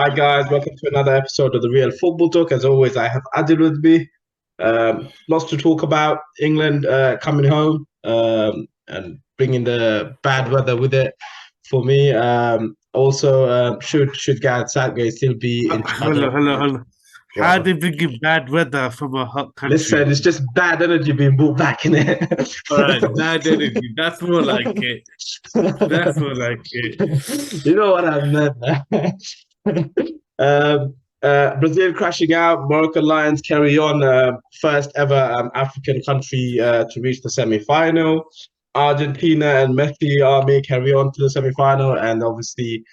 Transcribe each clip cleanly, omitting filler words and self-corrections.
Hi guys, welcome to another episode of the Real Football Talk. As always, I have Adil with me. Lots to talk about. England coming home and bringing the bad weather with it for me. Should Gareth Southgate still be in charge Hello, of hello, England? hello. How Well, they bring in bad weather from a hot country? listen, it's just bad energy being brought back in All right, it. bad energy. That's more like it. That's more like it. You know what I meant. Brazil crashing out. Moroccan Lions carry on. First ever African country to reach the semi-final. Argentina and Messi army carry on to the semi-final, and obviously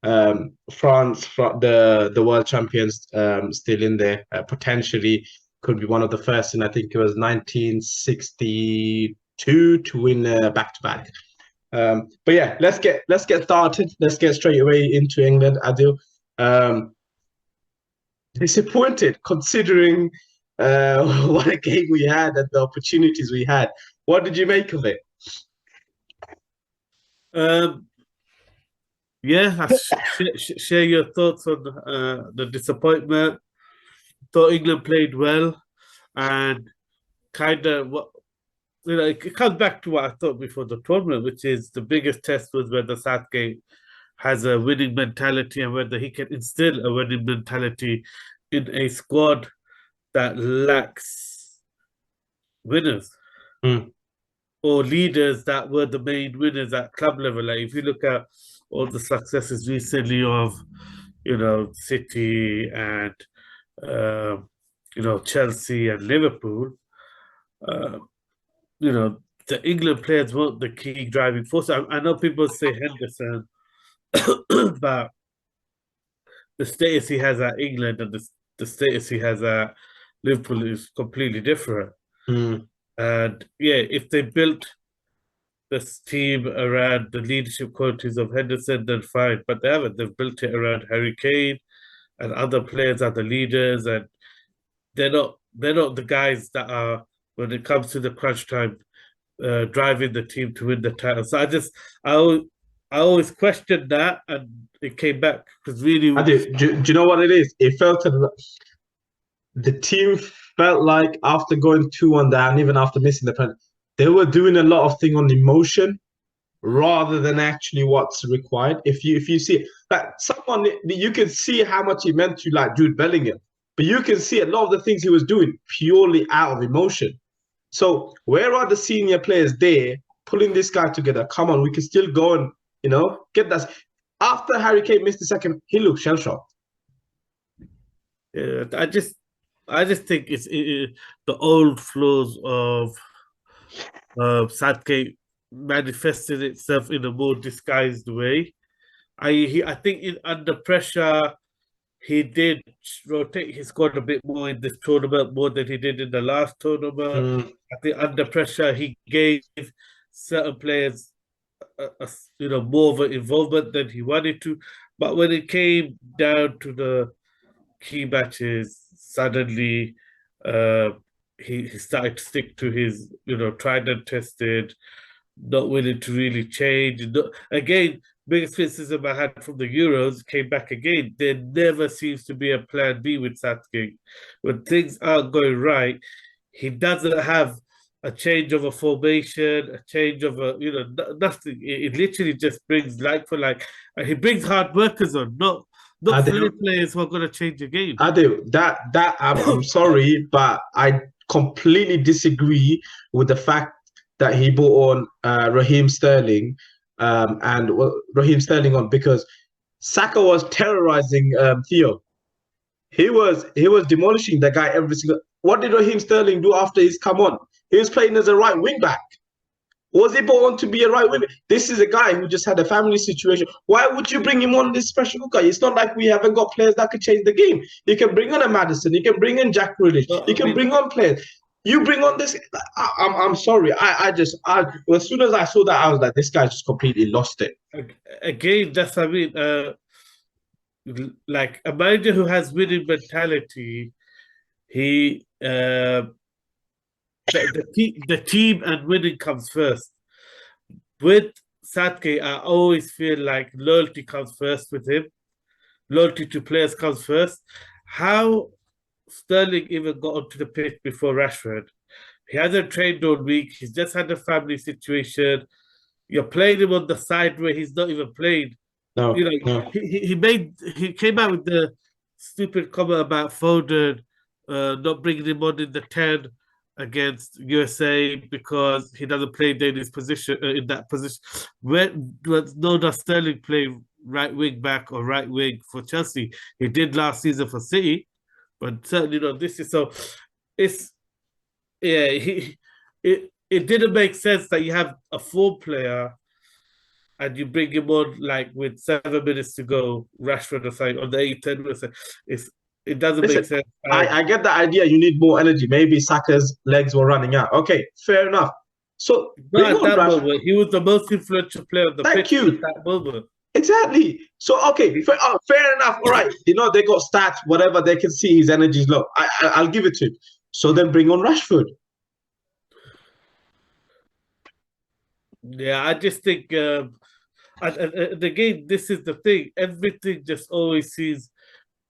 France, the world champions, still in there. Potentially could be one of the first, and I think it was 1962 to win back-to-back. But yeah, let's get started. Let's get straight away into England. Adil, um, disappointed considering what a game we had and the opportunities we had. What did you make of it? Um, yeah, share your thoughts on the disappointment. Thought England played well, and kind of what it comes back to what I thought before the tournament, which is the biggest test was whether Southgate has a winning mentality and whether he can instill a winning mentality in a squad that lacks winners Mm, or leaders that were the main winners at club level. Like if you look at all the successes recently of, City and Chelsea and Liverpool, uh, the England players weren't the key driving force. I know people say Henderson, but the status he has at England and the status he has at Liverpool is completely different. mm. And yeah, if they built this team around the leadership qualities of Henderson, then fine. But they haven't. They've built it around Harry Kane and other players are the leaders, and they're not the guys that are when it comes to the crunch time driving the team to win the title. So I always questioned that, and it came back because really, Do you know what it is? It felt the team felt like after going 2-1 down, even after missing the penalty, they were doing a lot of thing on emotion rather than actually what's required. If you see that someone you can see how much he meant to like Jude Bellingham, but you can see a lot of the things he was doing purely out of emotion. So where are the senior players there pulling this guy together? Come on, we can still go and get that. After Harry Kane missed the second, he looked shell shocked. I just think the old flaws of Southgate manifested itself in a more disguised way. I think under pressure he did rotate his squad a bit more in this tournament more than he did in the last tournament. Mm, I think under pressure he gave certain players more of an involvement than he wanted to. But when it came down to the key matches, suddenly uh, he started to stick to his tried and tested, not willing to really change. Again, biggest criticism I had from the Euros came back again. There never seems to be a plan B with Southgate. When things aren't going right, he doesn't have a change of a formation, a change of nothing. It literally just brings like for like. And he brings hard workers on, not Adil, flair players who are going to change the game. Adil, that I'm sorry, but I completely disagree with the fact that he brought on Raheem Sterling Raheem Sterling on because Saka was terrorizing Theo. He was demolishing the guy every single. What did Raheem Sterling do after he's come on? He was playing as a right wing back. Was he born to be a right wing? This is a guy who just had a family situation. Why would you bring him on this special guy? It's not like we haven't got players that could change the game. You can bring on a Madison. You can bring in Jack Grealish. You I can mean, bring on players. You bring on this. I'm sorry. As soon as I saw that, I was like, this guy just completely lost it. again, that's I mean, like a manager who has winning mentality, he the team and winning comes first. With Southgate, I always feel like loyalty comes first with him. loyalty to players comes first. How Sterling even got onto the pitch before Rashford? He hasn't trained all week. He's just had a family situation. You're playing him on the side where he's not even played. You No, know, no. he came out with the stupid comment about Foden not bringing him on in the 10 against USA because he doesn't play in his position in that position. When no does Sterling play right wing back or right wing for Chelsea? He did last season for City, but certainly not this is so. It's yeah, it didn't make sense that you have a 4 player and you bring him on like with 7 minutes to go, Rashford or something on the 8-10 minutes. It doesn't make Listen, sense. I get the idea. You need more energy. Maybe Saka's legs were running out. Okay, fair enough. So bring Not at on that Rashford. moment. He was the most influential player on the Thank pitch at you. that moment. Exactly. So okay, fair enough. All right. They got stats. Whatever they can see, his energy is low. I'll give it to him. So then bring on Rashford. Yeah, I just think, and again, this is the thing. Everything just always seems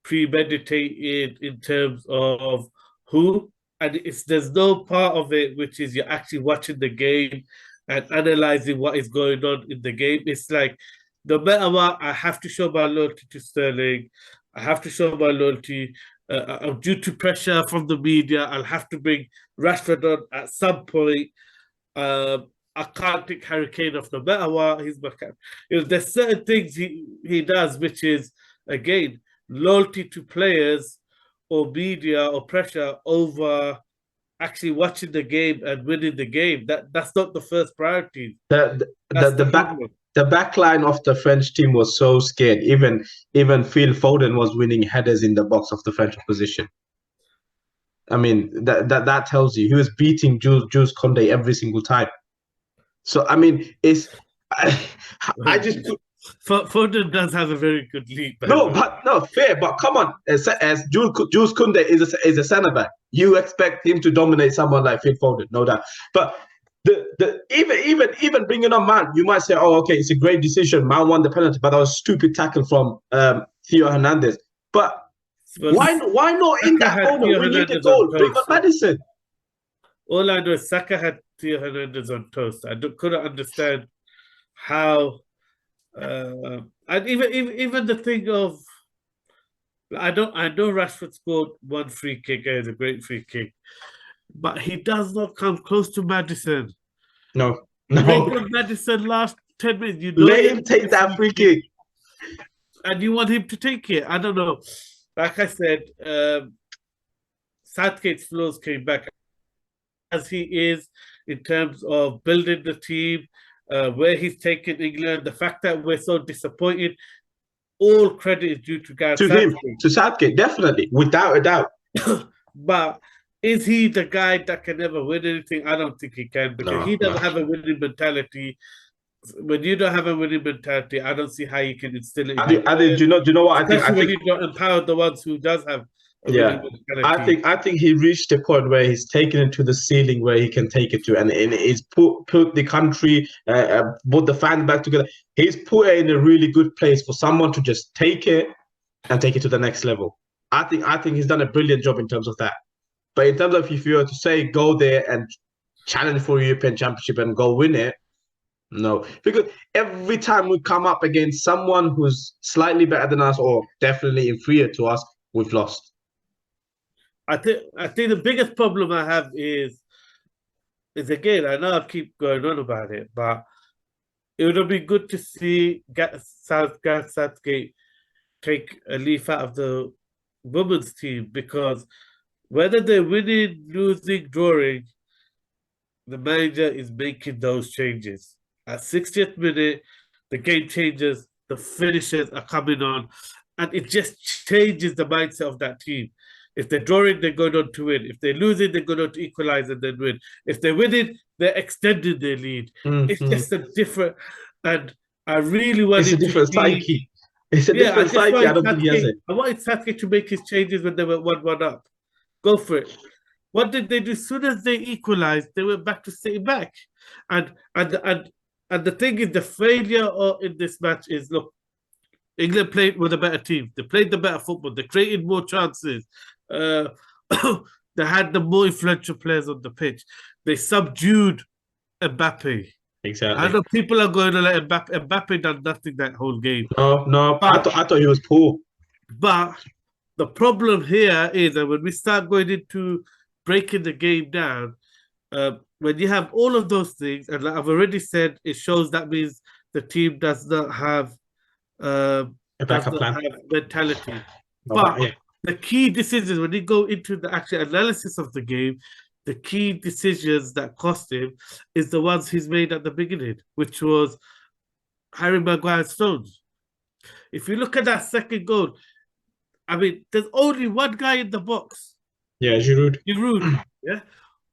premeditated in terms of who, and there's no part of it which is you're actually watching the game and analyzing what is going on in the game. It's like no matter what, I have to show my loyalty to Sterling. I have to show my loyalty. Due to pressure from the media, I'll have to bring Rashford on at some point. I can't take Harry Kane off no matter what. He's my cap. There's certain things he does, which is again loyalty to players or media or pressure over actually watching the game and winning the game. That's not the first priority. The That's the back problem. the back line of the French team was so scared. Even Phil Foden was winning headers in the box of the French opposition. I mean that tells you he was beating Jules Conde every single time. So I mean it's I just Foden does have a very good lead, by the no, way. but no fair. But come on, as Jules Kunde is a centre back, you expect him to dominate someone like Phil Foden, no doubt. But the even bringing on Man, you might say, oh, okay, it's a great decision. Man won the penalty, but that was a stupid tackle from Theo Hernandez. But But why not in Saka that had moment? Theo We need the Hernandez on goal. Bring on toast. Madison. All I know is Saka had Theo Hernandez on toast. Couldn't understand how. And even the thing of I know Rashford scored 1 free kick. It's a great free kick, but he does not come close to Madison. No, Bring no. on Madison last 10 minutes. You know Let you him have take a that free kick, kick. and you want him to take it. I don't know. Like I said, Southgate's flaws came back as he is in terms of building the team, where he's taken England. The fact that we're so disappointed, all credit is due to Gareth To him, Southgate. to Southgate, definitely, without a doubt. But is he the guy that can ever win anything? I don't think he can because No, he no. doesn't have a winning mentality. When you don't have a winning mentality, I don't see how you can instill it in your players, Do you know what I think? I especially when think you don't empower the ones who does have a winning yeah. mentality. I think he reached the point where he's taken it to the ceiling where he can take it to, and he's put the country, put the fans back together. He's put it in a really good place for someone to just take it and take it to the next level. I think he's done a brilliant job in terms of that. But in terms of if you were to say go there and challenge for European Championship and go win it, no, because every time we come up against someone who's slightly better than us or definitely inferior to us, we've lost. I think the biggest problem I have is again, I know I keep going on about it, but it would have been good to see Gareth Southgate take a leaf out of the women's team because whether they're winning, losing, drawing, the manager is making those changes. At 60th minute, the game changes, the finishers are coming on, and it just changes the mindset of that team. If they're drawing, they're going on to win. If they're losing, they're going on to equalize and then win. If they're winning, they're extending their lead. It's Mm-hmm. just a different, and I really want It's a him to different see. psyche. It's a Yeah, I different just psyche. I wanted don't think he has Southgate. it. I wanted Southgate to make his changes when they were 1-1 up. Go for it. What did they do? As soon as they equalized, they went back to sitting back. And and and and the thing is, the failure in this match is look, England played with a better team. They played the better football. They created more chances. Uh, they had the more influential players on the pitch. They subdued Mbappe. I Exactly. know people are going to let Mbappe. Mbappe done nothing that whole game. No, no. But I thought he was poor. but the problem here is that when we start going into breaking the game down, when you have all of those things, and like I've already said, it shows that means the team uh, A does backup not plan. have mentality. No, But yeah. the key decisions when you go into the actual analysis of the game, the key decisions that cost him is the ones he's made at the beginning, which was Harry Maguire's Stones. If you look at that second goal, I mean, there's only one guy in the box, Yeah, Giroud. Giroud. Yeah.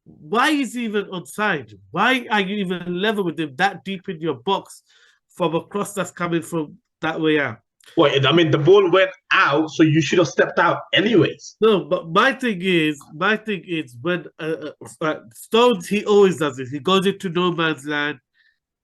Why is he even onside? Why are you even level with him that deep in your box from a cross that's coming from that way out? Well, I mean, the ball went out, so you should have stepped out anyways. No, but my thing is when Stones, he always does it. He goes into no man's land,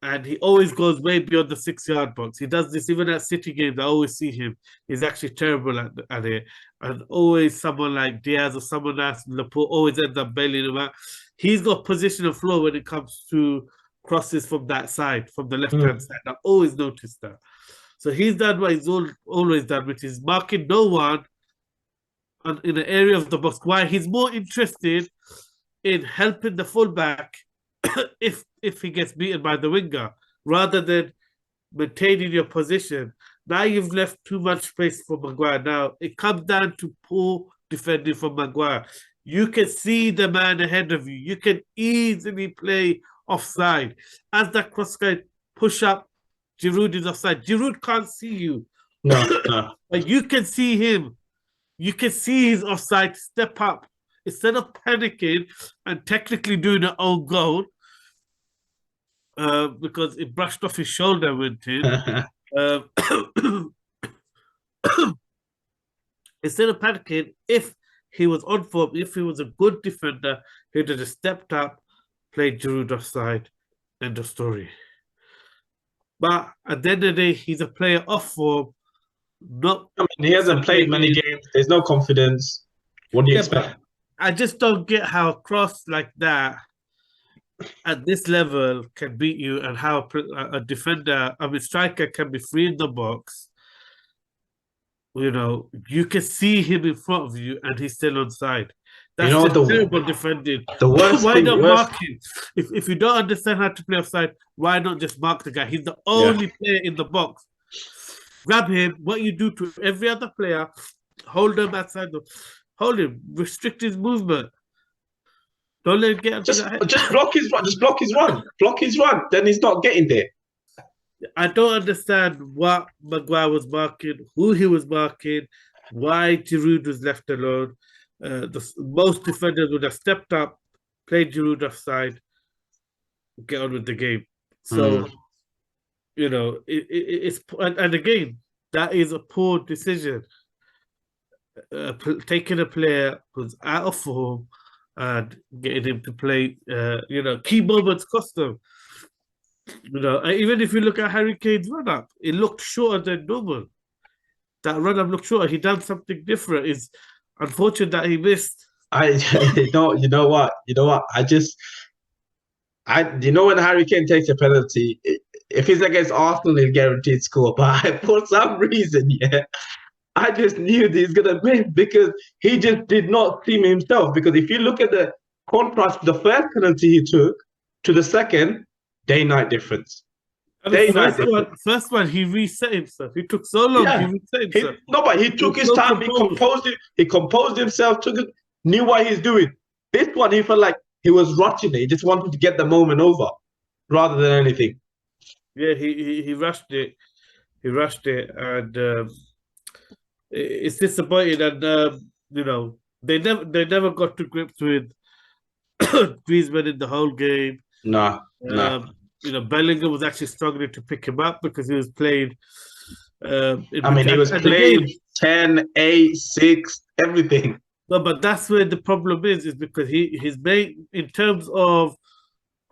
and he always goes way beyond the 6 yard box. He does this even at City games. I always see him. He's actually terrible at it. And always someone like Diaz or someone else, Laporte always ends up bailing him out. He's got position of flow when it comes to crosses from that side, from the left-hand side. I always noticed that. So he's done what he's always done, which is marking no one in an area of the box. Why he's more interested in helping the fullback if he gets beaten by the winger, rather than maintaining your position. Now you've left too much space for Maguire. Now it comes down to poor defending from Maguire. You can see the man ahead of you. You can easily play offside. As that cross guy push up, Giroud is offside. Giroud can't see you. No, no. But you can see him. You can see his offside, step up. Instead of panicking and technically doing an own goal, because it brushed off his shoulder, went in. Instead of panicking, if he was on form, if he was a good defender, he'd have stepped up, played Giroud offside, end of story. But at the end of the day, he's a player off form. Not I mean, he hasn't played many games. There's no confidence. What do you expect? I just don't get how a cross like that at this level can beat you, and how a defender, I mean, striker can be free in the box. You know, you can see him in front of you, and he's still onside. That's terrible defending. The worst why thing, not mark him? If you don't understand how to play offside, why not just mark the guy? He's the only player in the box. Grab him. What you do to every other player, hold him outside. Hold him. Restrict his movement. Don't let him get just block his run. Just block his run. Block his run. Then he's not getting there. I don't understand what Maguire was marking, who he was marking, why Giroud was left alone. Most defenders would have stepped up, played Giroud offside, get on with the game. So, you know, it's and again, that is a poor decision. Taking a player who's out of form and getting him to play, you know, key moments cost them. You know, even if you look at Harry Kane's run up, it looked shorter than normal. That run up looked shorter. He done something different. It's unfortunate that he missed. You know what? You know when Harry Kane takes a penalty, if he's against Arsenal, he'll guaranteed score. But for some reason, I just knew he's gonna miss because he just did not seem himself. Because if you look at the contrast, the first penalty he took to the second, day-night difference. I mean, first one, he reset himself. He took so long. He reset himself. But he took his time. He composed himself. Knew what he's doing. This one, he felt like he was rushing it. He just wanted to get the moment over, rather than anything. Yeah, he rushed it. He rushed it, and it's disappointing. And you know, they never got to grips with Griezmann in the whole game. No. You know, Bellingham was actually struggling to pick him up because he was playing. He was playing 10, 8, 6, everything. No, but that's where the problem is because his main, in terms of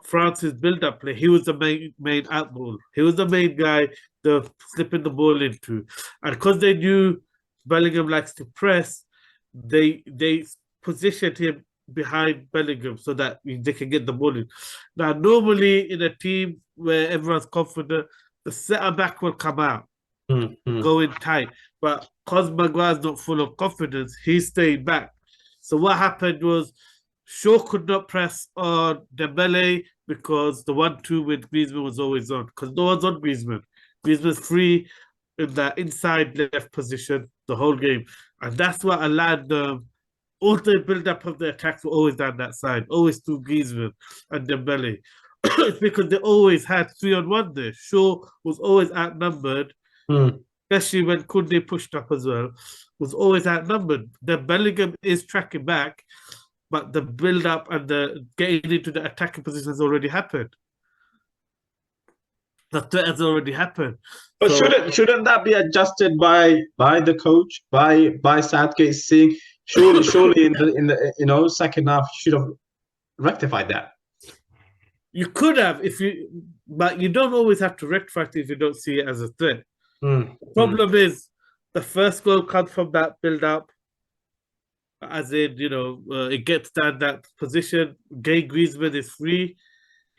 France's build-up play, he was the main outball. He was the main guy. they're slipping the ball into. And because they knew Bellingham likes to press, they positioned him behind Bellingham so that they can get the ball in. Now, normally in a team where everyone's confident, the centre back will come out, go in tight. But because Maguire's not full of confidence, he's staying back. So what happened was Shaw could not press on Dembele because the 1-2 with Griezmann was always on, because no one's on Griezmann. Griezmann's free in that inside left position the whole game. And that's what allowed them. All the build-up of the attacks were always down that side, always through Griezmann and Dembele. It's because they always had 3-on-1 there. Shaw was always outnumbered, especially when Koundé pushed up as well, was always outnumbered. The Bellingham is tracking back, but the build-up and the getting into the attacking position has already happened. The threat has already happened. But so, shouldn't that be adjusted by the coach, by Southgate, seeing surely in the second half should have rectified that. You could have but you don't always have to rectify it if you don't see it as a threat. The problem is the first goal comes from that build-up, as in, it gets down that position. Griezmann is free.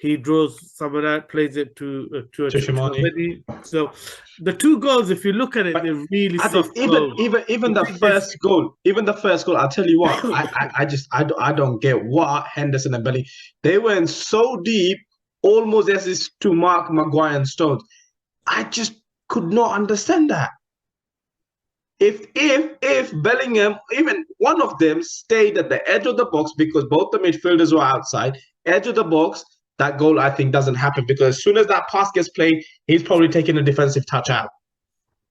He draws someone out, plays it to Shimoni. So the two goals, if you look at it, they're really soft goals. Even the first goal, I'll tell you what, I don't get what Henderson and Belly, they went so deep, almost as is to mark Maguire and Stones. I just could not understand that. If Bellingham, even one of them, stayed at the edge of the box, because both the midfielders were outside, edge of the box, that goal, I think, doesn't happen, because as soon as that pass gets played, he's probably taking a defensive touch out.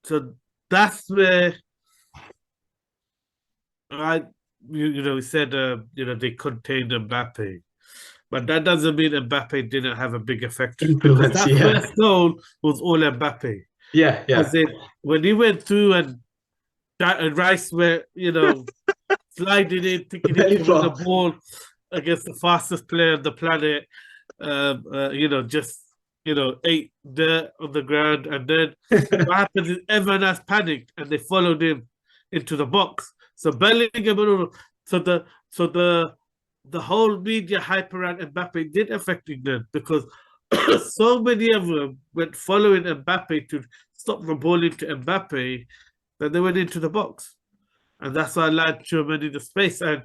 So that's where we said, they contained Mbappe. But that doesn't mean Mbappe didn't have a big effect. Because that first goal was all Mbappe. Yeah. As in, when he went through and Rice were, sliding in, thinking he could win the ball against the fastest player on the planet, ate dirt on the ground, and then what happens is everyone has panicked and they followed him into the box. So Bellingham, so the whole media hype around Mbappe did affect England, because so many of them went following Mbappe to stop the ball into Mbappe that they went into the box, and that's why allowed Germany the space. And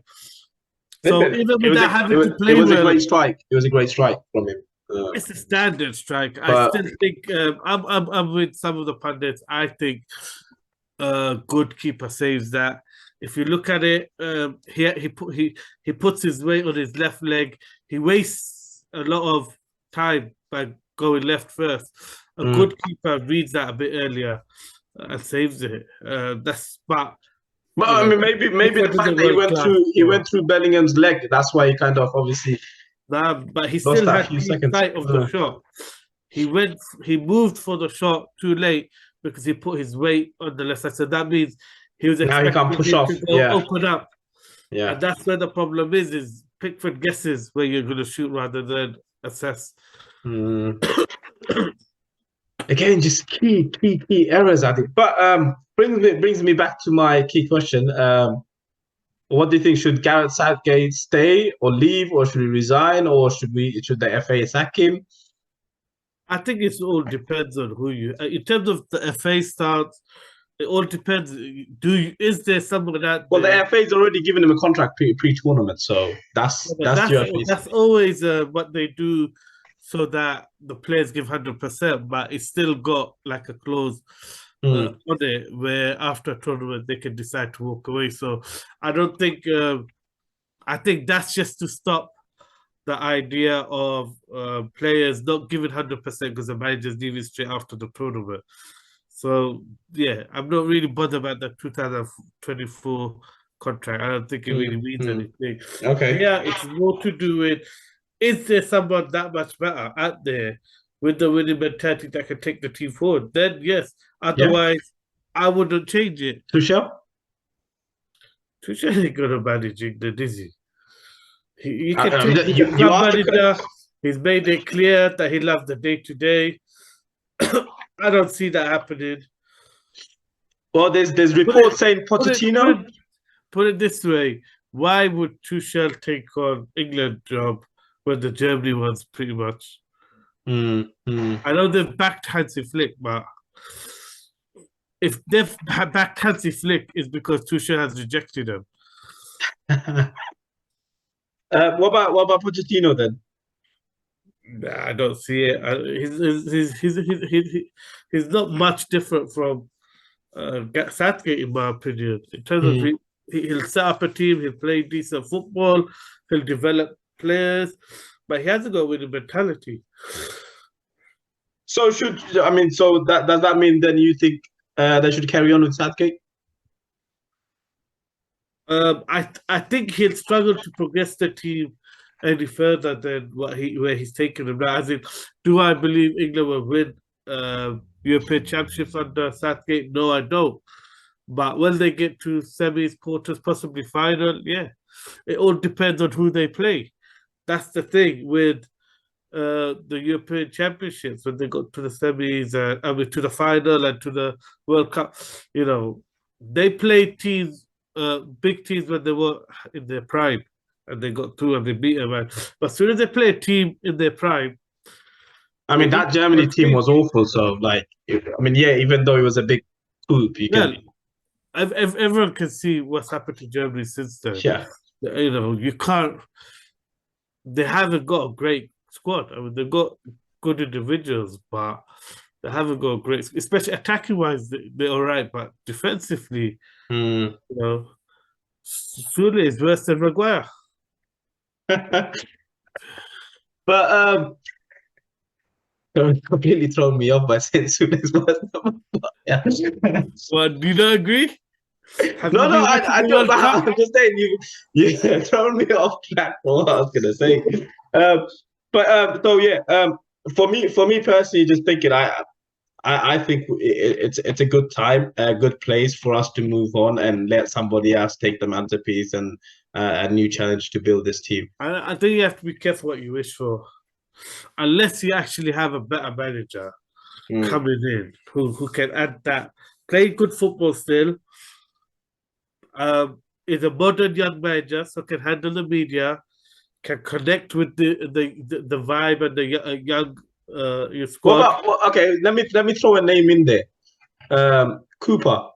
so even without having to play, it was a great strike. It was a great strike from him. It's a standard strike. I still think I'm with some of the pundits. I think good keeper saves that. If you look at it, he puts his weight on his left leg. He wastes a lot of time by going left first. A good keeper reads that a bit earlier and saves it. That's smart. Well, I mean, maybe the fact that he went through Bellingham's leg, that's why he kind of obviously. But he still had sight of the shot. He moved for the shot too late because he put his weight on the left side. So that means he was expecting to go open up. Yeah. And that's where the problem is Pickford guesses where you're going to shoot rather than assess. Again, just key errors, I think. But brings me back to my key question. What do you think? Should Gareth Southgate stay or leave, or should he resign, or should the FA sack him? I think it all depends on who you. In terms of the FA stance, it all depends. Is there someone out there? Well, the FA's already given him a contract pre-tournament, so that's always what they do, so that the players give 100%, but it's still got like a clause on it where after a tournament they can decide to walk away. So I don't think. I think that's just to stop the idea of players not giving 100% because the manager's leaving straight after the tournament. So yeah, I'm not really bothered about the 2024 contract. I don't think it really means anything. Okay. Yeah, it's more to do with, is there someone that much better out there with the winning mentality that can take the team forward? Then yes. Otherwise, I wouldn't change it. Tuchel ain't gonna manage England, is he? He can take the manager. He's made it clear that he loves the day-to-day. I don't see that happening. Well, there's Put reports it, saying put it, put Pochettino. it, put it this way: why would Tuchel take on England job when the Germany one's pretty much? Mm, mm. I know they've backed Hansi Flick, but if they've backed Hansi Flick, is because Tuchel has rejected them. What about Pochettino then? Nah, I don't see it. He's not much different from Southgate, in my opinion. In terms of Mm. he'll set up a team, he'll play decent football, he'll develop players, but he hasn't got a winning mentality. So so that does that mean then you think they should carry on with Southgate? I think he'll struggle to progress the team any further than where he's taken them now. As in, do I believe England will win European Championships under Southgate? No, I don't. But when they get to semis, quarters, possibly final, yeah, it all depends on who they play. That's the thing with the European Championships when they got to the semis, to the final and to the World Cup. You know, they played teams, big teams when they were in their prime, and they got through and they beat them. But as soon as they play a team in their prime, I they mean, need that to Germany team concede. was awful. So, like, I mean, yeah, even though it was a big poop, you Yeah, can, everyone can see what's happened to Germany since then. yeah. You know, you can't. They haven't got a great squad. I mean, they've got good individuals, but they haven't got a great, especially attacking wise, they're all right, but defensively, Mm. you know, Sule is worse than Maguire. But completely thrown me off by saying Sule's worst. Yeah. Well, do you not agree? Have you No, been watching I the don't. World But Cup? I'm just saying you thrown me off track for what I was gonna say. Um, but so yeah, for me personally, just thinking, I think it's a good time, a good place for us to move on and let somebody else take the mantelpiece and a new challenge to build this team. I think you have to be careful what you wish for, unless you actually have a better manager Mm. coming in who can add that, play good football still, is a modern young manager, so can handle the media, can connect with the vibe and the young your What squad. about okay? Let me throw a name in there. Cooper.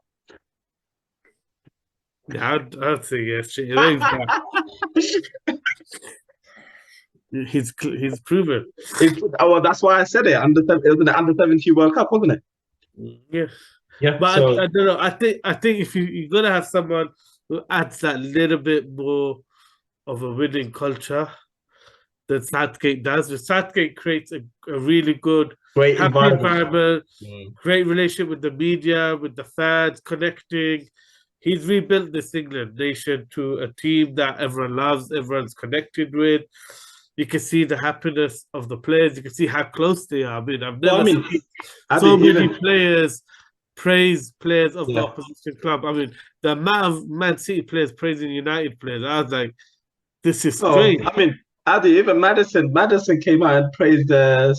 Yeah, I'd say yes. He's back. He's proven. Well, that's why I said it. It was an under 17 World Cup, wasn't it? Yeah, Yeah. but So I don't know. I think if you're gonna have someone who adds that little bit more of a winning culture than Southgate does. But Southgate creates a really good, great happy environment. environment, Mm. great relationship with the media, with the fans, connecting. He's rebuilt this England nation to a team that everyone loves, everyone's connected with. You can see the happiness of the players. You can see how close they are. I mean, I've Well, I never mean, seen Adi, so many even players praise players of the yeah. opposition club. I mean, the amount of Man City players praising United players, I was like, this is Oh, strange. I mean, Adi, even Madison came out and praised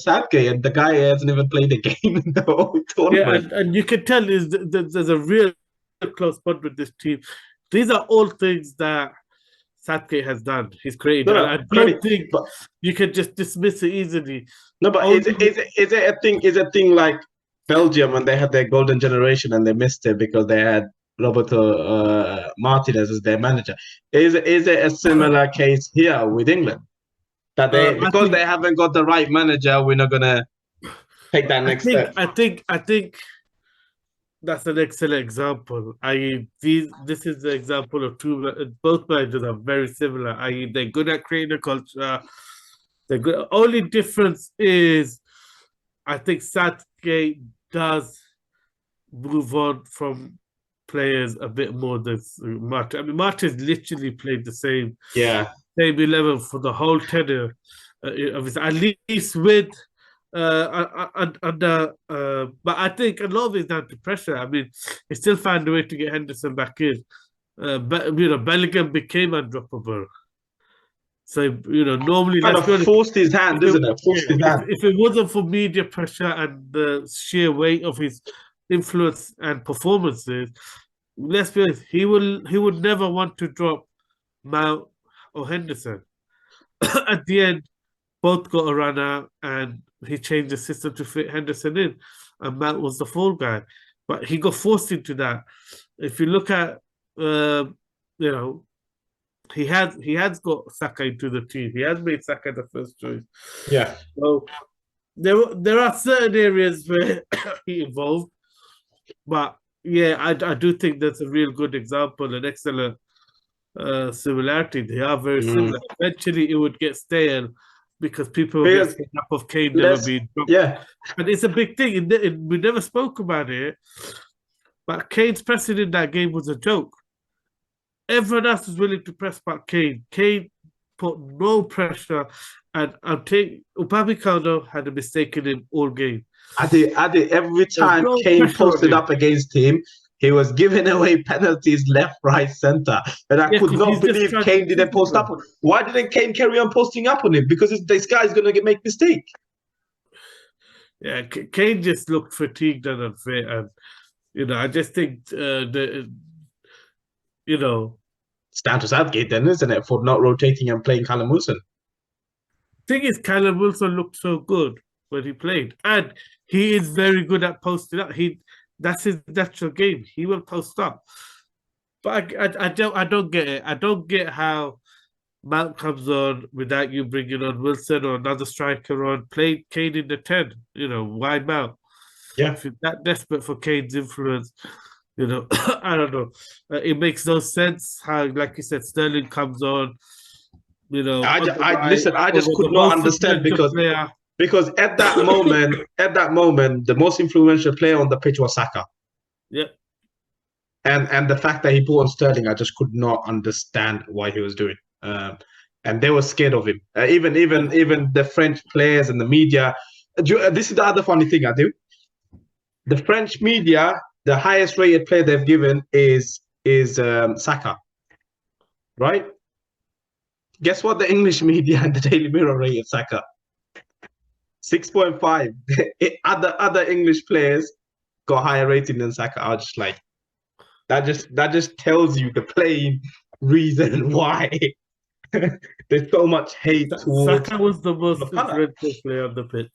Southgate, and the guy hasn't even played a game in the whole Yeah, tournament. and you can tell there's a real close bond with this team. These are all things that Southgate has done. He's created. No, And no, I don't credit, think but you can just dismiss it easily. no, but Only is it a thing? Is it a thing like Belgium when they had their golden generation and they missed it because they had Roberto Martinez as their manager? Is it a similar case here with England that they I because they think haven't got the right manager, we're not gonna take that I next think step? I think that's an excellent example. This is the example of both managers are very similar. They're good at creating a culture. They're good. Only difference is I think Southgate does move on from players a bit more than Martin. I mean, Martin's literally played the Yeah. same 11 for the whole tenure of his, at least with under. But I think a lot of it's down to pressure. I mean, he still found a way to get Henderson back in. But Bellingham became undroppable. So, normally, Kind let's be of honest, forced his hand, isn't it? Forced his hand. if it wasn't for media pressure and the sheer weight of his influence and performances, let's be honest, he would never want to drop Mount or Henderson. At the end, both got a run out, and he changed the system to fit Henderson in, and Mount was the fall guy. But he got forced into that. If you look at, you know, he has got Saka into the team. He has made Saka the first choice. Yeah. So there are certain areas where he evolved, but yeah, I do think that's a real good example, an excellent similarity. They are very similar. Eventually, it would get stale because people will get Because fed up of Kane never let's being dropped. yeah. And it's a big thing. We never spoke about it, but Kane's pressing in that game was a joke. Everyone else was willing to press back Kane. Kane put no pressure, and I'm taking Upamecano had a mistake in him all game. Adi, every time no Kane pressure on posted him. up against him, he was giving away penalties left, right, center. And I Yeah, could 'cause not he's just believe trying to Kane didn't physical. post up. Why didn't Kane carry on posting up on him? Because this guy's going to make mistake. Yeah, Kane just looked fatigued and unfit, and I just think It's down to Southgate then, isn't it, for not rotating and playing Callum Wilson? thing is, Callum Wilson looked so good when he played, and he is very good at posting up. That's his natural game. He will post up, but I don't get it. I don't get how Mount comes on without you bringing on Wilson or another striker on. Play Kane in the 10. Why Mount? Yeah. If you're that desperate for Kane's influence, I don't know. It makes no sense how, like you said, Sterling comes on. Listen. I just could the not most understand influential player. because at that moment, the most influential player on the pitch was Saka. Yeah, And the fact that he put on Sterling, I just could not understand why he was doing. And they were scared of him. Even the French players and the media. This is the other funny thing I do. The French media, the highest rated player they've given is Saka, right? Guess what? The English media and the Daily Mirror rated Saka 6.5. Other English players got higher rating than Saka. I was just like, that just tells you the plain reason why there's so much hate towards Saka was the most Lopala. influential player on the pitch.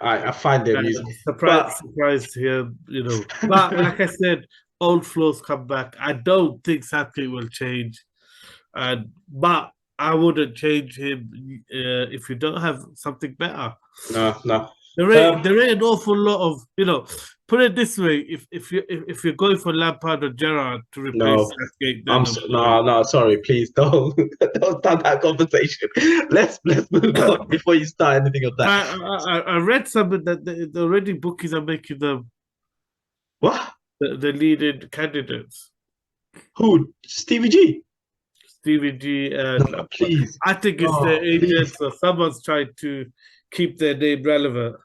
I find it amusing. Surprised here, But like I said, old flows come back. I don't think Southgate will change, but I wouldn't change him if you don't have something better. No. There ain't an awful lot of Put it this way: if you're going for Lampard or Gerrard to replace Southgate, then no. Sorry, please don't start that conversation. Let's move on before you start anything of that. I read something that the already bookies are making them what the leading candidates. Who? Stevie G. Stevie G and please. I think it's their agents or someone's trying to keep their name relevant.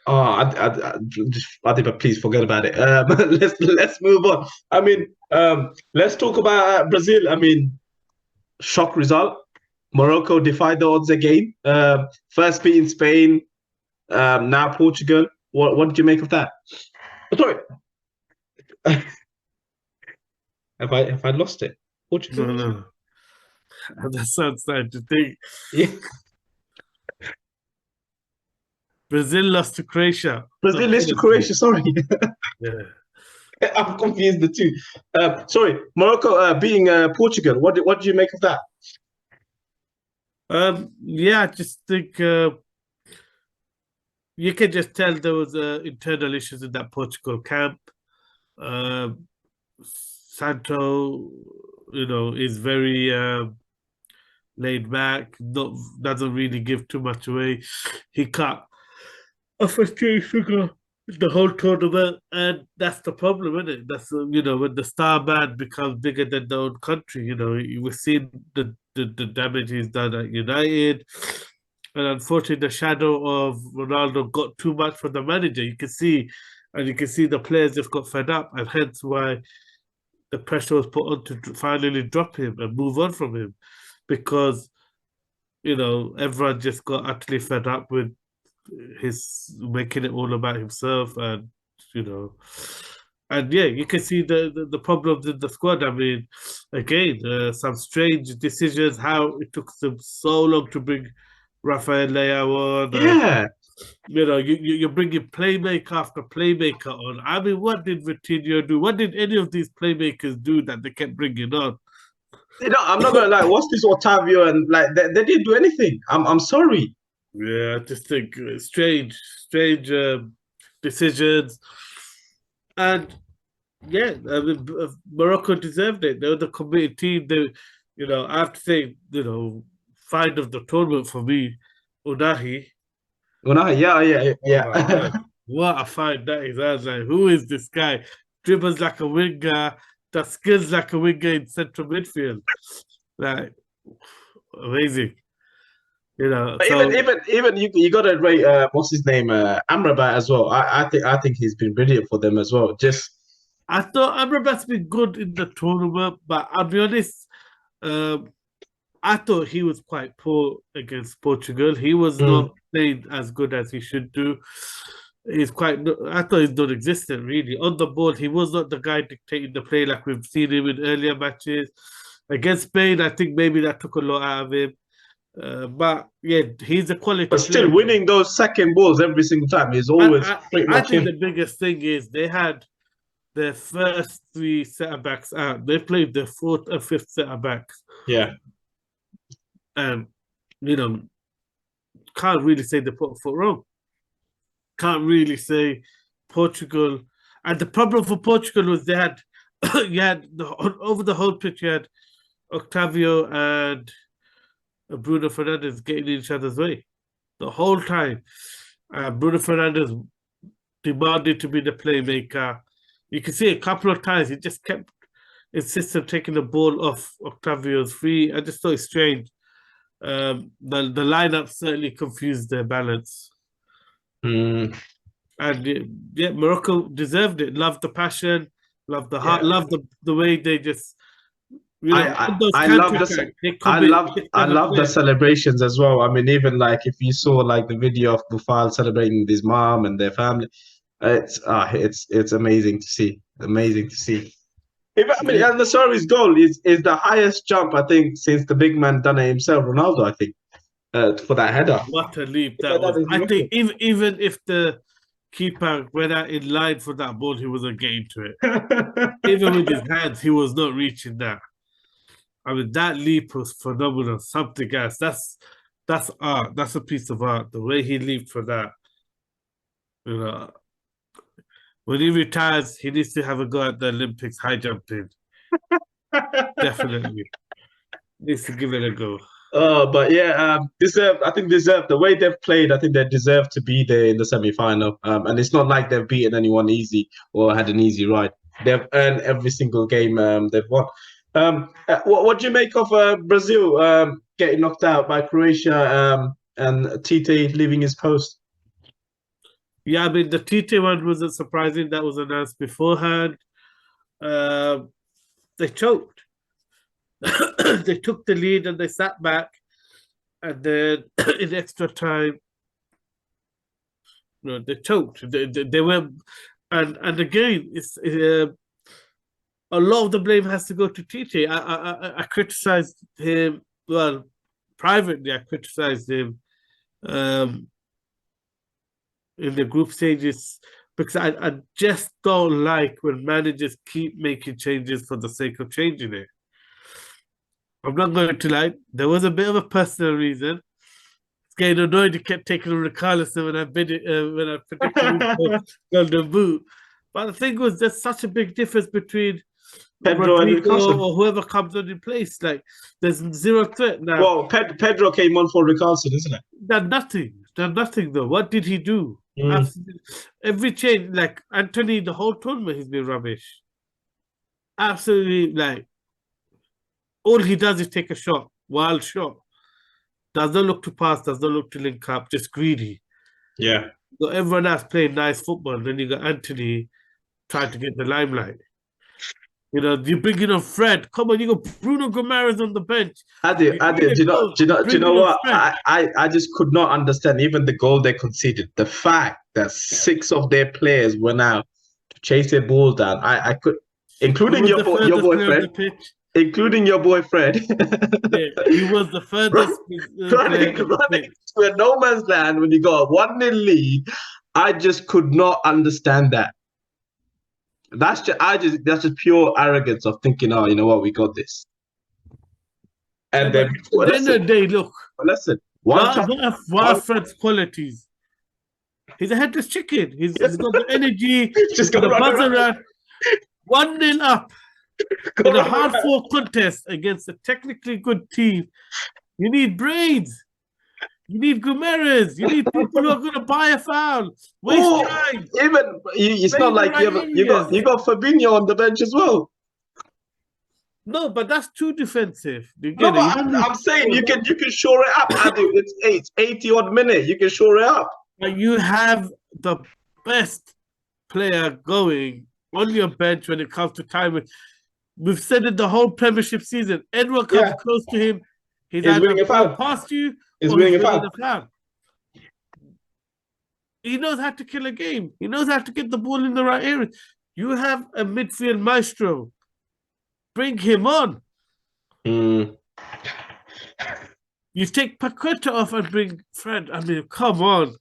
Adiba, please forget about it. Let's move on. I mean, let's talk about Brazil. I mean, shock result. Morocco defied the odds again. First beating Spain, now Portugal. What did you make of that? Sorry, have I lost it? Portugal. No. That sounds sad to think. Yeah. Brazil lost to Croatia. Brazil lost to Croatia. Sorry. Yeah. I'm confused the two. Sorry, Morocco beating Portugal. What did you make of that? Yeah, I just think you can just tell there was internal issues in that Portugal camp. Santo, is very laid back. Doesn't really give too much away. He cut a frustrated figure the whole tournament, and that's the problem, isn't it? That's when the star man becomes bigger than the own country. We've seen the damage he's done at United, and unfortunately, the shadow of Ronaldo got too much for the manager. You can see the players just got fed up, and hence why the pressure was put on to finally drop him and move on from him, because everyone just got utterly fed up with his making it all about himself, and you know, and yeah, you can see the problems in the squad. I mean, again, some strange decisions. How it took them so long to bring Rafael Leao on, and Yeah. you're bringing playmaker after playmaker on. I mean, what did Vitinho do? What did any of these playmakers do that they kept bringing on? I'm not gonna lie. What's this Otavio and like they didn't do anything. I'm sorry. Yeah, I just think strange decisions, and yeah, I mean, Morocco deserved it. They were the committed team. I have to say, find of the tournament for me, Unahi. Well, no, yeah, Oh yeah. my God. What a find that is. I was like, who is this guy? Dribbles like a winger, does skills like a winger in central midfield. Like, amazing. But So even you got to rate what's his name Amrabat as well. I think he's been brilliant for them as well. Just I thought Amrabat's been good in the tournament, but I'll be honest, um, I thought he was quite poor against Portugal. He was mm, not playing as good as he should do. I thought he's non-existent, really. On the ball, he was not the guy dictating the play like we've seen him in earlier matches. Against Spain, I think maybe that took a lot out of him. But yeah, he's a quality but player. still winning those second balls every single time is I, always I, pretty I much think him. the biggest thing is they had their first three centre backs out. They played their fourth and fifth centre backs. Yeah. And, you know, can't really say they put a foot wrong. Can't really say Portugal. And the problem for Portugal was they had, over the whole pitch, you had Octavio and Bruno Fernandes getting in each other's way the whole time. Bruno Fernandes demanded to be the playmaker. You can see a couple of times he just kept insisting taking the ball off Octavio's free. I just thought it's strange. The lineup certainly confused their balance. Mm, And yeah, Morocco deserved it. Loved the passion, loved the heart, yeah. loved the way they just, I, on those I counter love attacks, they I commit love six, I seven love the players. celebrations as well. I mean, even like if you saw like the video of Bufal celebrating with his mom and their family, it's amazing to see. Amazing to see. I mean, Yeah, and the Nasari's goal is the highest jump I think since the big man done it himself, Ronaldo. I think for that header. what a leap that That was. is I think record. even if the keeper went out in line for that ball, he wasn't getting to it. Even with his hands, he was not reaching that. I mean, that leap was phenomenal. Something else. That's art. That's a piece of art. The way he leaped for that. You know, when he retires, he needs to have a go at the Olympics high jumping. Definitely needs to give it a go. But yeah, deserve. I think deserve the way they've played. I think they deserve to be there in the semi-final. And it's not like they've beaten anyone easy or had an easy ride. They've earned every single game they've won. What do you make of Brazil getting knocked out by Croatia and Tite leaving his post? Yeah, I mean the TT one wasn't surprising. That was announced beforehand. Uh, they choked. They took the lead and they sat back, and then in extra time, they choked. They were, and again, it's a lot of the blame has to go to TT. I criticized him. Well, privately, I criticized him um, in the group stages because I just don't like when managers keep making changes for the sake of changing it. I'm not going to lie. There was a bit of a personal reason. It's getting annoyed. He kept taking on Ricarlison when I predicted him for Golden Boot. But the thing was, there's such a big difference between Pedro and Rodrigo Ricarlson. or whoever comes on in place. Like, there's zero threat now. Well, Pedro came on for Ricarlson, isn't it? Done nothing. Done nothing though. What did he do? Mm. Absolutely. Every change, like Anthony, the whole tournament, he's been rubbish. Absolutely, like all he does is take a shot, wild shot. Does not look to pass, does not look to link up, just greedy. Yeah. So everyone else playing nice football, then you got Anthony trying to get the limelight. You bring in a Fred. Come on, you got Bruno Guimaraes on the bench. I did. You need a goal. Do you Bring know in a what? Fred. I just could not understand even the goal they conceded. The fact that six of their players went out to chase their ball down. I could, He including was the your furthest player on the boyfriend, pitch. including your boyfriend. Yeah, he was the Run, furthest player on the running pitch. to a no man's land when you got a 1-0 lead. I just could not understand that. That's just pure arrogance of thinking, oh, you know what, we got this. Yeah, And but then, at the end of the day, look, listen, one time, what are Fred's qualities? He's a headless chicken. He's got the energy. He's just go got a run buzz around, around. 1-0 up go in a run hard around. fought contest against a technically good team. You need brains. You need Guimaraes. You need people who are going to buy a foul, waste Oh, time, even it's play not in the like right areas. you got Fabinho on the bench as well. No, but that's too defensive. You No, get it. but You don't need. I'm saying you can shore it up. Adu. It's 80 odd minute. You can shore it up. But you have the best player going on your bench when it comes to timing. We've said it the whole Premiership season. Anyone comes Yeah, close to him, he's he's either winning a gone foul. past you He's or he's winning a winning foul. a foul. He knows how to kill a game. He knows how to get the ball in the right area. You have a midfield maestro. Bring him on. Mm. You take Paqueta off and bring Fred. I mean, come on.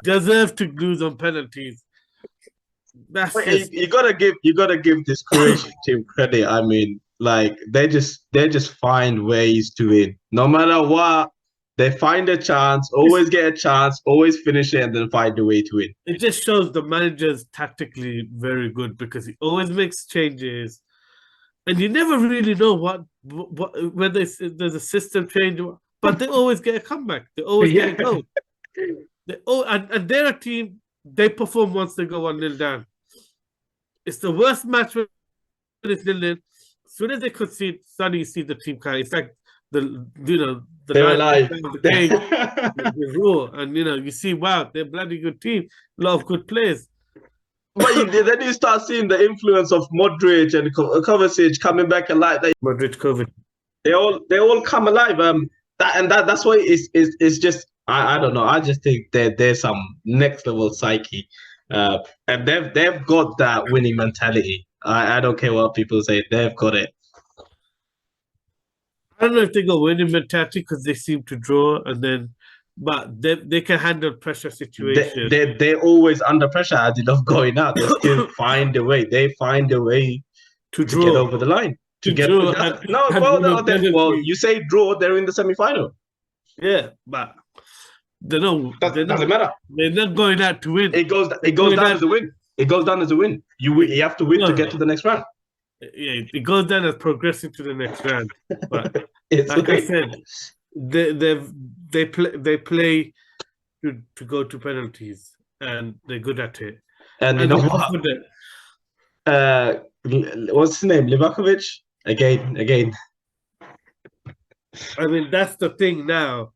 Deserve to lose on penalties. That's just You gotta give this Croatian team credit. I mean, like they just find ways to win. No matter what, they find a chance, always get a chance, always finish it, and then find a way to win. it just shows the manager's tactically very good because he always makes changes, and you never really know what whether there's a system change, but they always get a comeback. They always get a Yeah. goal. And they're a team. They perform once they go 1-0 down. It's the worst match when it's 0-0. As soon as they concede, suddenly you see the team kind. In fact, the They're alive. the game, the raw, and you see, wow, they're a bloody good team. A lot of good players. But then you start seeing the influence of Modric and Kovacic coming back alive. Modric, COVID. They all come alive. That's why it's just I don't know. I just think that there's some next level psyche, and they've got that winning mentality. I don't care what people say. They've got it. I don't know if they got winning mentality because they seem to draw, but they can handle pressure situations. They're always under pressure. I love going out. They still find a way. They find a way to get draw. over the line. To get draw well, you say draw. They're in the semi-final. Yeah, but Doesn't matter. They're not going out to win. It goes down as a win. It goes down as a win. You have to win to get to the next round. Yeah, it goes down as progressing to the next round. But It's like I said, they play to go to penalties, and they're good at it. And you know what? What's his name? Livakovic? Again. I mean, that's the thing now,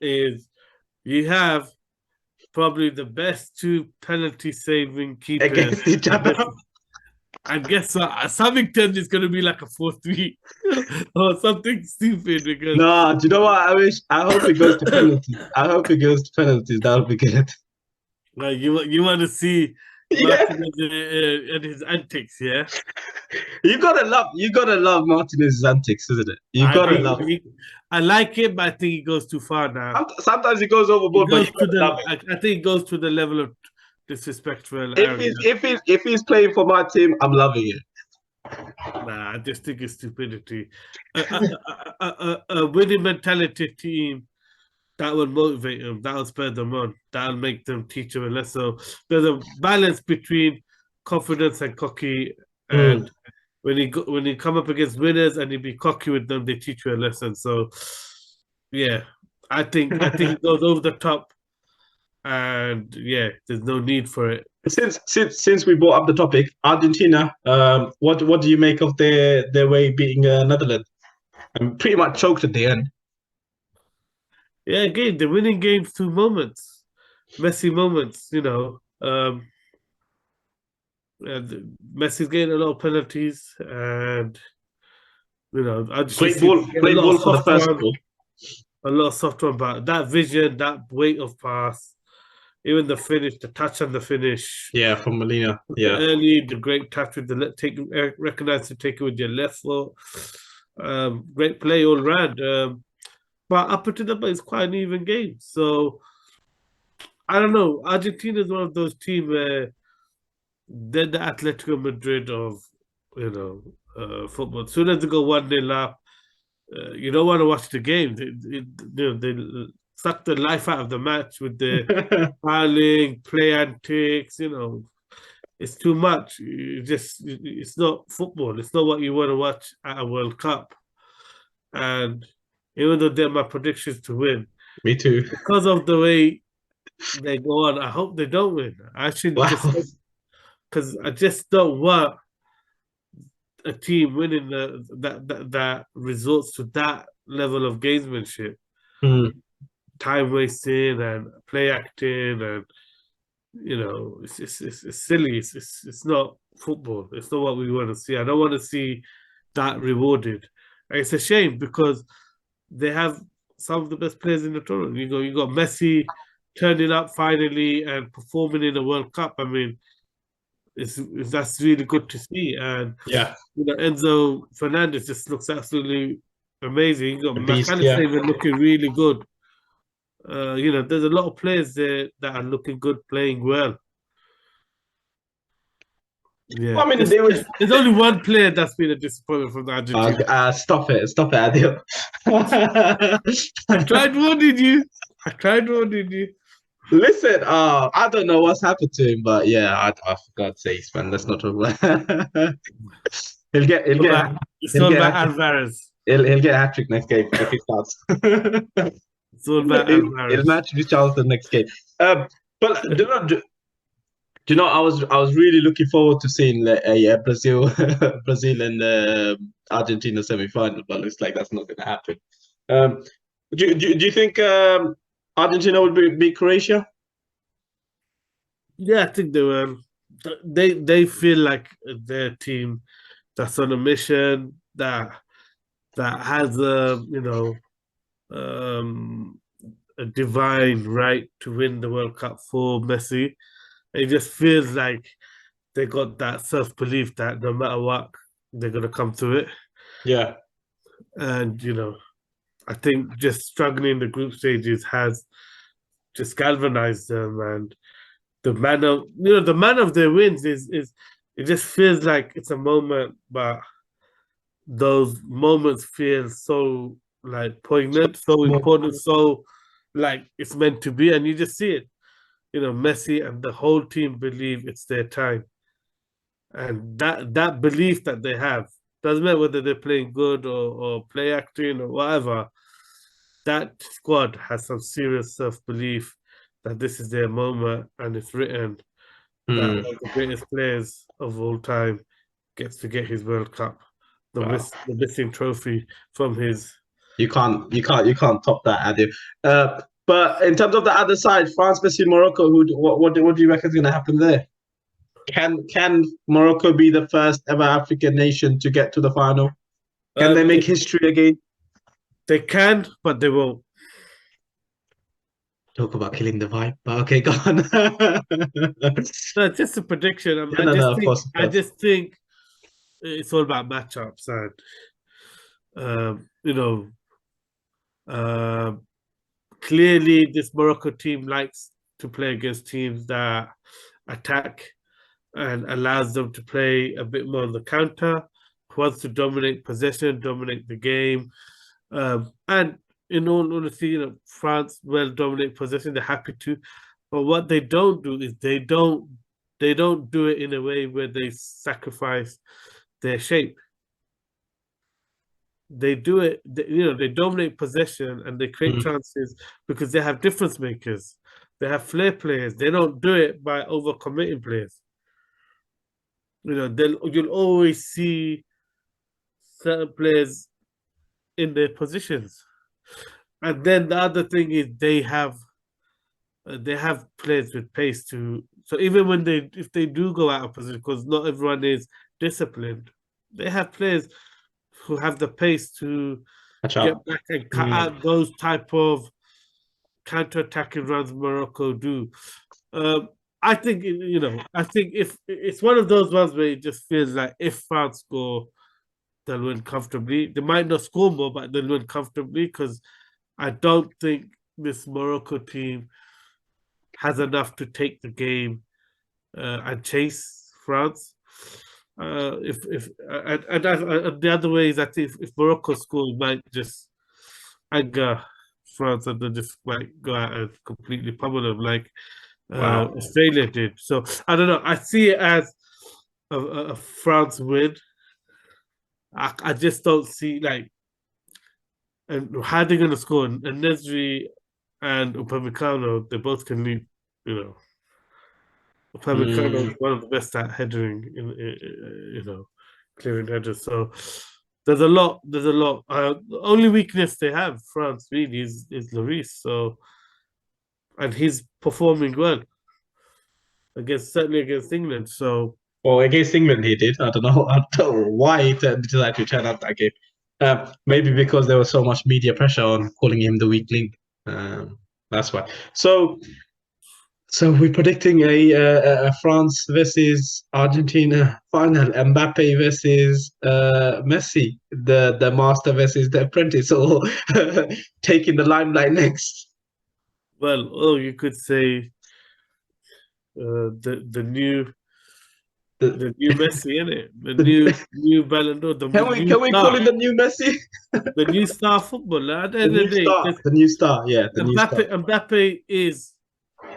is you have probably the best two penalty saving keepers Against each other. And guess what? Southampton is going to be like a 4-3 or something stupid. Because no, do you know what? I hope it goes to penalties. I hope it goes to penalties. That would be good. Like you want to see Martinez and his antics, yeah? You gotta love Martinez's antics, isn't it? You gotta love. I like it, but I think he goes too far now. Sometimes he goes overboard, but I think it goes to the level of disrespectful. If he's playing for my team, I'm loving it. Nah, I just think it's stupidity. A winning mentality team that will motivate them, that will spur them on, that will make them teach them a lesson. So there's a balance between confidence and cocky, and when you come up against winners and you be cocky with them, they teach you a lesson. So yeah, I think it goes over the top, and yeah, there's no need for it. Since we brought up the topic, Argentina, what do you make of their way beating Netherlands? And pretty much choked at the end. Yeah, again, they're winning games through moments, Messi moments. And Messi's getting a lot of penalties, and I just Great see ball, a great lot ball of for the soft first ones, goal. a lot of soft one, but that vision, that weight of pass, even the finish, the touch and the finish, Yeah, from Molina. the Yeah. early, the great touch with the recognize to take it with your left foot. Great play all round. But up until that, it's quite an even game. So I don't know. Argentina is one of those teams where they're the Atletico Madrid of football. As soon as they go 1-0 up, you don't want to watch the game. They suck the life out of the match with the fouling, play antics. It's too much. It's not football. It's not what you want to watch at a World Cup. And even though they're my predictions to win, Me too. because of the way they go on, I hope they don't win. I actually just Wow. because I just don't want a team winning that resorts to that level of gamesmanship, Hmm. time wasting and play acting, and it's silly. It's not football. It's not what we want to see. I don't want to see that rewarded. And it's a shame because they have some of the best players in the tournament. You got Messi turning up finally and performing in the World Cup. I mean, that's really good to see. And Yeah. Enzo Fernandez just looks absolutely amazing. You got The beast. Yeah. McAllister even looking really good. There's a lot of players there that are looking good, playing well. Yeah, I mean, they would. there's only one player that's been a disappointment from the Argentina. Stop it. Stop it, Adil. I tried warning you. I tried warning you. Listen, I don't know what's happened to him, but yeah, for God's sakes, man, let's not talk about. He'll get, It's he'll all get, about a hat- Alvarez. he'll get a hat trick next game if he starts. It's all about He'll Alvarez. match Richarlison next game. But do you know, I was really looking forward to seeing a Brazil, Brazil and Argentina semi-final, but looks like that's not going to happen. Um, do you think Argentina would beat Croatia? Yeah, I think they were. They feel like their team that's on a mission that has um, a divine right to win the World Cup for Messi. It just feels like they got that self belief that no matter what, they're gonna come through it. Yeah. And I think just struggling in the group stages has just galvanized them. And the man of their wins is it just feels like it's a moment, but those moments feel so like poignant, so important, so like it's meant to be, and you just see it. Messi and the whole team believe it's their time, and that belief that they have doesn't matter whether they're playing good or play acting or whatever. That squad has some serious self belief that this is their moment, and it's written that Hmm. one of the greatest players of all time gets to get his World Cup, Wow. the missing trophy from his. You can't top that, Adil. But in terms of the other side, France versus Morocco, what do you reckon is going to happen there? Can Morocco be the first ever African nation to get to the final? Can they make They, history again? they can, but they won't. Talk about killing the vibe. But okay, go on. No, it's just a prediction. Yeah, no, no, of course, of I course. just think it's all about matchups, and um, you know, uh, clearly this Morocco team likes to play against teams that attack and allows them to play a bit more on the counter, wants to dominate possession, dominate the game. And in all honesty, France will dominate possession. They're happy to, but what they don't do is they don't do it in a way where they sacrifice their shape. They do it, they dominate possession and they create Mm, chances because they have difference makers. They have flair players. They don't do it by overcommitting players. You'll always see certain players in their positions. And then the other thing is they have they have players with pace to. So even when if they do go out of position, because not everyone is disciplined, they have players who have the pace to Catch get up. back and cut out those type of counter-attacking runs Morocco do. I think I think if it's one of those ones where it just feels like if France score, they'll win comfortably. They might not score more, but they'll win comfortably because I don't think this Morocco team has enough to take the game and chase France. If and the other way is that if Morocco score, it might just anger France and they just might go out and completely pummel them like Wow. Australia did. So I don't know. I see it as a France win. I just don't see like and how they're gonna score. And Nesri and Upamecano, they both can lead. You know, Upamecano is one of the best at headering. Clearing headers. So there's a lot. There's a lot. The only weakness they have, France, really, is Lloris. So and he's performing well certainly against England. So Well, against England, he did. I don't know. I don't know why he decided to turn out that game. Maybe because there was so much media pressure on calling him the weak link. That's why. So we're predicting a France versus Argentina final. Mbappe versus Messi, the master versus the apprentice, or taking the limelight next. well, you could say the new The, Messi, isn't it? The the, new Ballon d'Or, the can new we call star, it the new Messi? the new star footballer. At the The end of new the day, star. The new star. Yeah, the new star. Mbappe is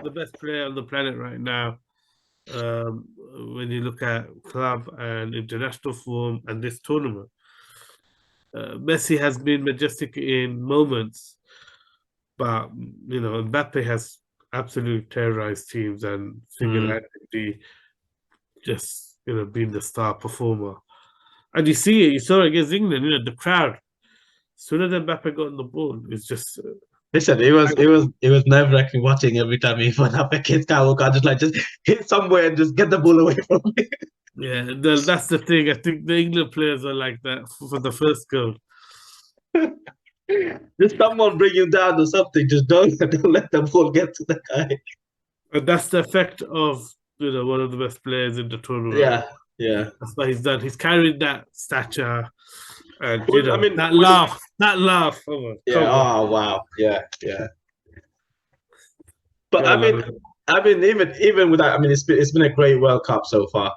the best player on the planet right now. When you look at club and international form and this tournament, Messi has been majestic in moments, but Mbappe has absolutely terrorized teams and single-handedly just been the star performer. And you see it, you saw it against England. The crowd, as soon as Mbappe got on the ball, it's just. Listen, it was nerve-wracking watching every time he went up against Kyle Walker. Just hit somewhere and just get the ball away from me. Yeah, that's the thing. I think the England players are like that for the first goal. Just someone bring him down or something. Just don't let the ball get to the guy. And that's the effect of one of the best players in the tournament. Yeah. That's what he's done. He's carried that stature and I mean, that laugh. Oh, yeah. Oh wow. Yeah. But I mean, even with that, I mean, it's been a great World Cup so far.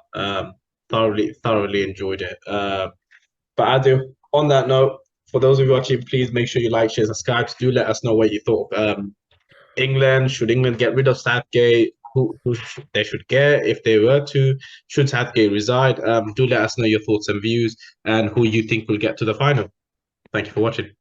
Thoroughly enjoyed it. But on that note, for those of you watching, please make sure you like, share, subscribe. Do let us know what you thought. England, should England get rid of Southgate? Who they should get if they were to? Should Southgate reside? Do let us know your thoughts and views and who you think will get to the final. Thank you for watching.